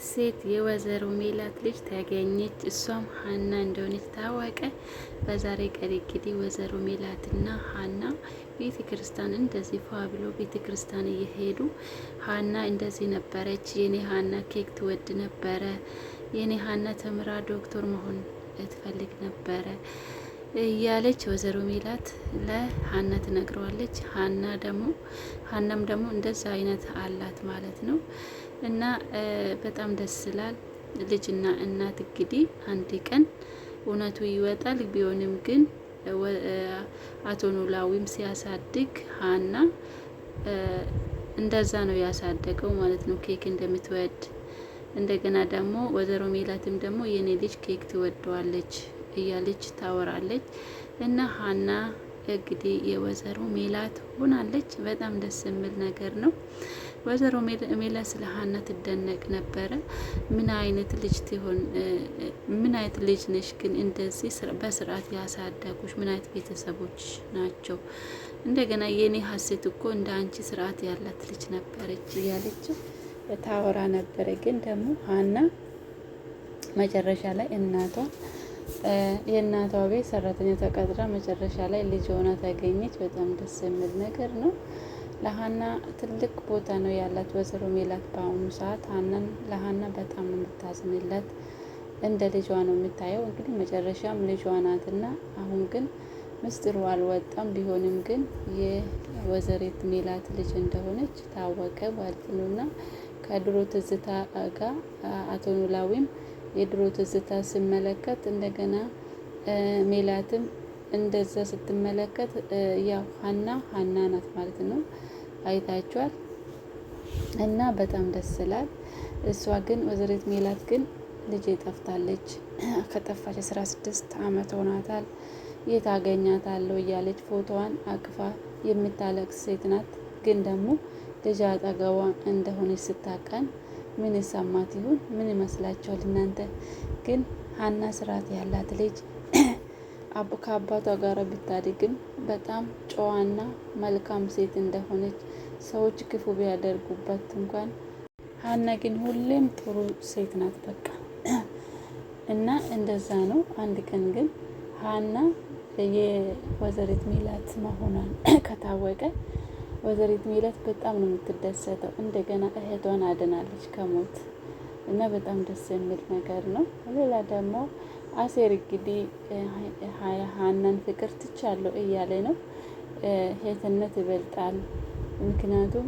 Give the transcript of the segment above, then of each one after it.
ሴት የወይዘሮ ሜላት ልጅ ተገኘች። እሷም ሀና እንደሆነች ታወቀ። በዛሬ ቀን እንግዲህ ወይዘሮ ሜላትና ሀና ቤተ ክርስቲያን እንደዚህ ፏ ብሎ ቤተ ክርስቲያን እየሄዱ ሀና እንደዚህ ነበረች። የኔ ሀና ኬክ ትወድ ነበረ። የኔ ሀና ተምራ ዶክተር መሆን ትፈልግ ነበረ እያለች ወይዘሮ ሜላት ለሀና ትነግረዋለች። ሀናም ደግሞ እንደዛ አይነት አላት ማለት ነው። እና በጣም ደስ ይላል። ልጅና እናት እንግዲህ አንድ ቀን እውነቱ ይወጣል። ቢሆንም ግን አቶ ኖላዊም ሲያሳድግ ሀና እንደዛ ነው ያሳደገው ማለት ነው። ኬክ እንደምትወድ እንደገና ደግሞ ወይዘሮ ሜላትም ደግሞ የኔ ልጅ ኬክ ትወደዋለች እያለች ታወራለች። እና ሀና እንግዲህ የወይዘሮ ሜላት ሆናለች። በጣም ደስ የሚል ነገር ነው። ወይዘሮ ሜላት ስለ ሀና ትደነቅ ነበረ። ምን አይነት ልጅ ነሽ ግን እንደዚህ በስርዓት ያሳደጉሽ ምን አይነት ቤተሰቦች ናቸው? እንደገና የኔ ሀሴት እኮ እንደ አንቺ ስርዓት ያላት ልጅ ነበረች እያለች ታወራ ነበረ። ግን ደግሞ ሀና መጨረሻ ላይ የእናቷ ቤት ሰራተኛ ተቀጥራ መጨረሻ ላይ ልጅ ሆና ተገኘች። በጣም ደስ የሚል ነገር ነው። ለሀና ትልቅ ቦታ ነው ያላት ወይዘሮ ሜላት በአሁኑ ሰዓት። ለሀና በጣም ነው የምታዝንለት፣ እንደ ልጇ ነው የምታየው። እንግዲህ መጨረሻም ልጇ ናትና አሁን ግን ምስጢሩ አልወጣም። ቢሆንም ግን የወይዘሪት ሜላት ልጅ እንደሆነች ታወቀ ማለት ነው። እና ከድሮ ትዝታ ጋር አቶ ኖላዊም የድሮ ትዝታ ስመለከት እንደገና ሜላትም እንደዛ ስትመለከት ያው ሀና ናት ማለት ነው። አይታችኋል። እና በጣም ደስ ይላል። እሷ ግን ወይዘሪት ሜላት ግን ልጄ ጠፍታለች፣ ከጠፋች 16 ዓመት ሆናታል፣ የት አገኛታለሁ እያለች ፎቶዋን አቅፋ የምታለቅስ ሴት ናት። ግን ደግሞ ልጅ አጠገቧ እንደሆነች ስታቀን ምን ይሰማት ይሁን? ምን ይመስላችኋል እናንተ? ግን ሀና ስርዓት ያላት ልጅ ከአባቷ ጋር ብታድግም በጣም ጨዋና መልካም ሴት እንደሆነች ሰዎች ክፉ ቢያደርጉበት እንኳን ሀና ግን ሁሌም ጥሩ ሴት ናት። በቃ እና እንደዛ ነው። አንድ ቀን ግን ሀና የወይዘሪት ሜላት መሆኗን ከታወቀ ወይዘሪት ሜላት በጣም ነው የምትደሰተው። እንደገና እህቷን አድናለች ከሞት እና በጣም ደስ የሚል ነገር ነው። ሌላ ደግሞ አሴር እንግዲህ ሀናን ፍቅር ትቻለሁ እያለ ነው። እህትነት ይበልጣል። ምክንያቱም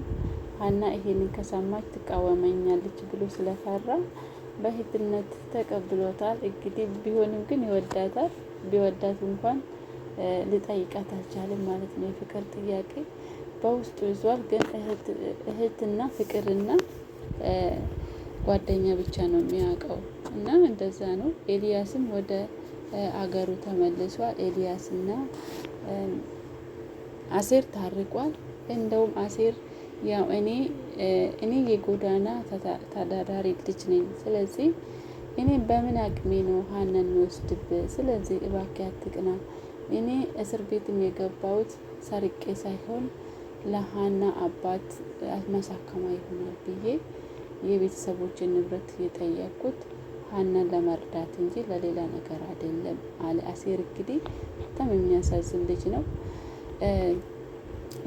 ሀና ይሄንን ከሰማች ትቃወመኛለች ብሎ ስለፈራ በእህትነት ተቀብሎታል። እንግዲህ ቢሆንም ግን ይወዳታል። ቢወዳት እንኳን ሊጠይቃት አልቻለም ማለት ነው። የፍቅር ጥያቄ በውስጡ ይዟል። ግን እህትና ፍቅርና ጓደኛ ብቻ ነው የሚያውቀው። እና እንደዛ ነው። ኤልያስም ወደ አገሩ ተመልሷል። ኤልያስና አሴር ታርቋል። እንደውም አሴር ያው እኔ የጎዳና ተዳዳሪ ልጅ ነኝ፣ ስለዚህ እኔ በምን አቅሜ ነው ሀናን የሚወስድብህ? ስለዚህ እባክህ አትቅና። እኔ እስር ቤትም የገባሁት ሰርቄ ሳይሆን ለሀና አባት ማሳከማ ይሆናል ብዬ የቤተሰቦችን ንብረት የጠየቅኩት ሀናን ለመርዳት እንጂ ለሌላ ነገር አይደለም አለ አሴር። እንግዲህ በጣም የሚያሳዝን ልጅ ነው።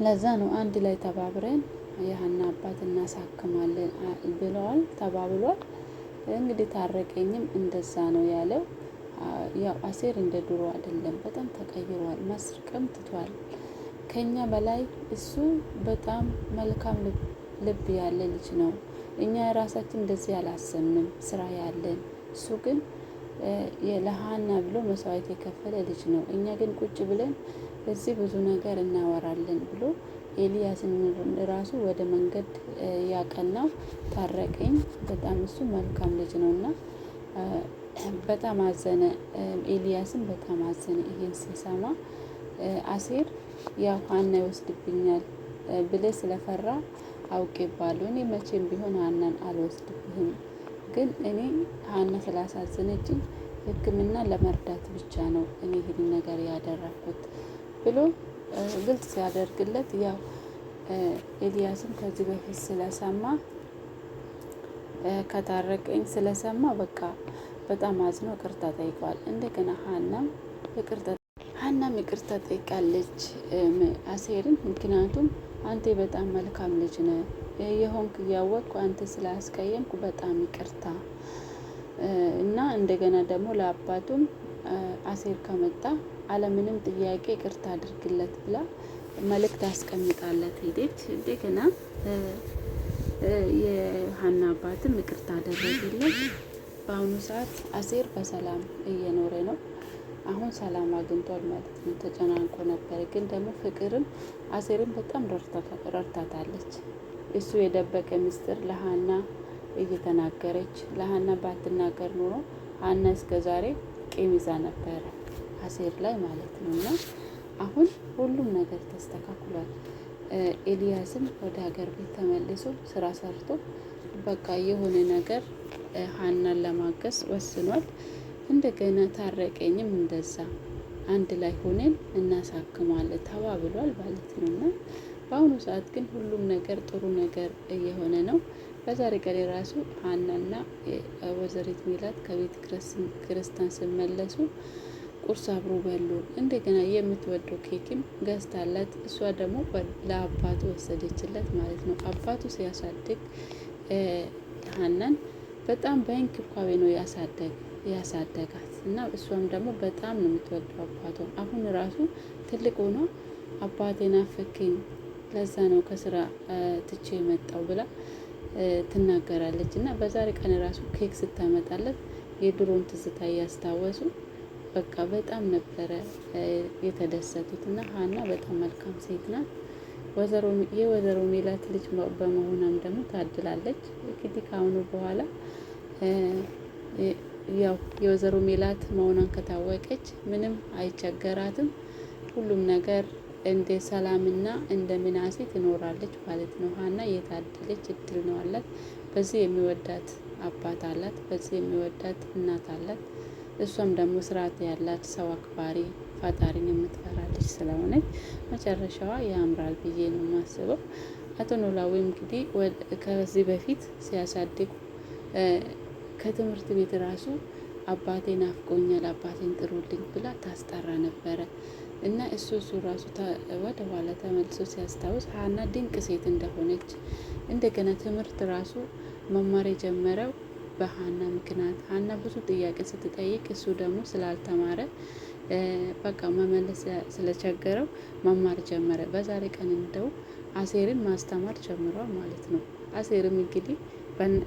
ለዛ ነው አንድ ላይ ተባብረን የሀና አባት እናሳክማለን ብለዋል፣ ተባብሏል። እንግዲህ ታረቀኝም እንደዛ ነው ያለው። ያው አሴር እንደ ድሮ አይደለም፣ በጣም ተቀይሯል። መስርቅም ትቷል። ከኛ በላይ እሱ በጣም መልካም ልብ ያለ ልጅ ነው። እኛ ራሳችን እንደዚህ አላሰብንም፣ ስራ ያለን። እሱ ግን ለሀና ብሎ መስዋዕት የከፈለ ልጅ ነው። እኛ ግን ቁጭ ብለን እዚህ ብዙ ነገር እናወራለን ብሎ ኤልያስን ራሱ ወደ መንገድ ያቀናው ታረቀኝ። በጣም እሱ መልካም ልጅ ነው እና በጣም አዘነ። ኤልያስን በጣም አዘነ ይሄን ሲሰማ። አሴር ያው ሀና ይወስድብኛል ብለህ ስለፈራ አውቄባለሁ። እኔ መቼም ቢሆን ሀናን አልወስድብህም፣ ግን እኔ ሀና ስላሳዘነችኝ ሕክምና ለመርዳት ብቻ ነው እኔ ይህን ነገር ያደረኩት ብሎ ግልጽ ሲያደርግለት፣ ያው ኤልያስም ከዚህ በፊት ስለሰማ ከታረቀኝ ስለሰማ በቃ በጣም አዝኖ ይቅርታ ጠይቋል። እንደገና ሀናም ይቅርታ ጠይቃለች አሴርን። ምክንያቱም አንተ በጣም መልካም ልጅ ነህ የሆንክ እያወቅኩ አንተ ስላስቀየምኩ በጣም ይቅርታ እና እንደገና ደግሞ ለአባቱም አሴር ከመጣ አለምንም ጥያቄ ይቅርታ አድርግለት ብላ መልእክት አስቀምጣለት ሄደች። እንደገና የሀና አባትም ይቅርታ አደረገለት። በአሁኑ ሰዓት አሴር በሰላም እየኖረ ነው። አሁን ሰላም አግኝቷል ማለት ነው። ተጨናንቆ ነበር፣ ግን ደግሞ ፍቅርም አሴርን በጣም ረድታታለች። እሱ የደበቀ ምስጢር ለሀና እየተናገረች፣ ለሀና ባትናገር ኖሮ ሀና እስከ ዛሬ ቂም ይዛ ነበረ አሴር ላይ ማለት ነው። እና አሁን ሁሉም ነገር ተስተካክሏል። ኤልያስም ወደ ሀገር ቤት ተመልሶ ስራ ሰርቶ በቃ የሆነ ነገር ሀናን ለማገዝ ወስኗል። እንደገና ታረቀኝም እንደዛ አንድ ላይ ሆነን እናሳክማለን ተባብሏል ማለት ነው። እና በአሁኑ ሰዓት ግን ሁሉም ነገር ጥሩ ነገር እየሆነ ነው። በዛሬ ቀን ራሱ ሀናና ወይዘሪት ሜላት ከቤተ ክርስቲያን ሲመለሱ ቁርስ አብሮ በሉ። እንደገና የምትወደው ኬክም ገዝታላት እሷ ደግሞ ለአባቱ ወሰደችለት ማለት ነው። አባቱ ሲያሳድግ ሀናን በጣም በእንክብካቤ ነው ያሳደጋት እና እሷም ደግሞ በጣም ነው የምትወደው አባቷ። አሁን ራሱ ትልቅ ሆኖ አባቴ ናፈከኝ፣ ለዛ ነው ከስራ ትቼ የመጣው ብላ ትናገራለች። እና በዛሬ ቀን ራሱ ኬክ ስታመጣለት የድሮን ትዝታ እያስታወሱ በቃ በጣም ነበረ የተደሰቱት። እና ሀና በጣም መልካም ሴት ናት። የወይዘሮ ሜላት ልጅ በመሆኗም ደግሞ ታድላለች። እንግዲህ ከአሁኑ በኋላ ያው የወይዘሮ ሜላት መሆኗን ከታወቀች ምንም አይቸገራትም። ሁሉም ነገር እንደ ሰላምና እንደ ምናሴ ትኖራለች ማለት ነው። ሀና የታደለች እድል ነው አላት። በዚህ የሚወዳት አባት አላት፣ በዚህ የሚወዳት እናት አላት። እሷም ደግሞ ስርዓት ያላት ሰው አክባሪ ፈጣሪን የምትፈራለች ስለሆነች መጨረሻዋ ያምራል ብዬ ነው የማስበው። አቶ ኖላዊ እንግዲህ ከዚህ በፊት ሲያሳድጉ ከትምህርት ቤት ራሱ አባቴ ናፍቆኛል አባቴን ጥሩልኝ ብላ ታስጠራ ነበረ። እና እሱ ራሱ ወደ ኋላ ተመልሶ ሲያስታውስ ሀና ድንቅ ሴት እንደሆነች፣ እንደገና ትምህርት ራሱ መማር የጀመረው በሀና ምክንያት፣ ሀና ብዙ ጥያቄ ስትጠይቅ እሱ ደግሞ ስላልተማረ በቃ መመለስ ስለቸገረው መማር ጀመረ። በዛሬ ቀን እንደው አሴርን ማስተማር ጀምሯል ማለት ነው። አሴርም እንግዲህ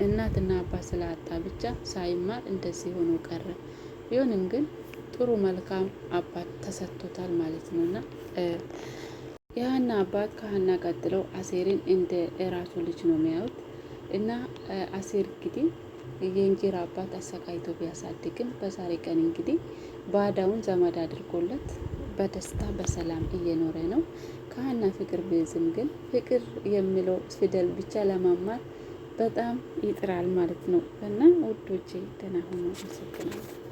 እናትና አባት ስላጣ ብቻ ሳይማር እንደዚህ ሆኖ ቀረ። ቢሆንም ግን ጥሩ መልካም አባት ተሰጥቶታል ማለት ነው። እና የሀና አባት ከሀና ቀጥለው አሴርን እንደ ራሱ ልጅ ነው የሚያዩት። እና አሴር እንግዲህ የእንጀራ አባት አሰቃይቶ ቢያሳድግም በዛሬ ቀን እንግዲህ ባዳውን ዘመድ አድርጎለት በደስታ በሰላም እየኖረ ነው። ከሀና ፍቅር ቢይዝም ግን ፍቅር የሚለው ፊደል ብቻ ለመማር በጣም ይጥራል ማለት ነው። እና ውዶቼ ደህና ሁኑ። አመሰግናለሁ።